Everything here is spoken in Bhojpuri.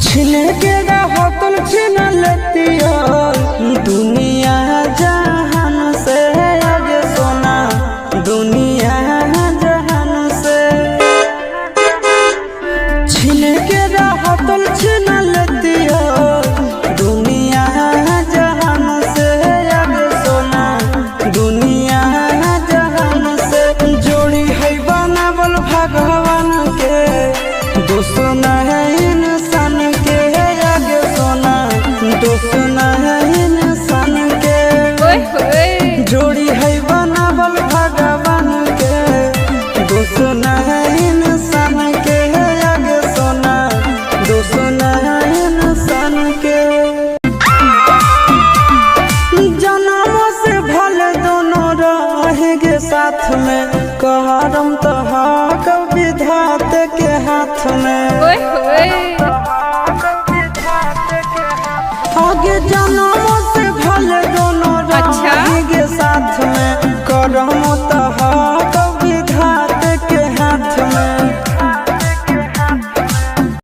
छिन के रहतन छिन लेतिया दुनिया जहान से आगे सोना दुनिया जहान से छिन के रहतन छिन लेतिया दुनिया जहान से आगे सोना दुनिया जहान से जोड़ी है बनावल भगवान के दोस्त है इंसान के आगे सोना दोस्त है इंसान के जोड़ी है बनावल भगवान के दोस्त है इंसान के आगे सोना दोस्त है इंसान के जन्मों से भले दोनों रहेंगे साथ में कहरम तो विधाते के हाथ में आगे जन्मों से भले दोनों रहेंगे साथ में करम तो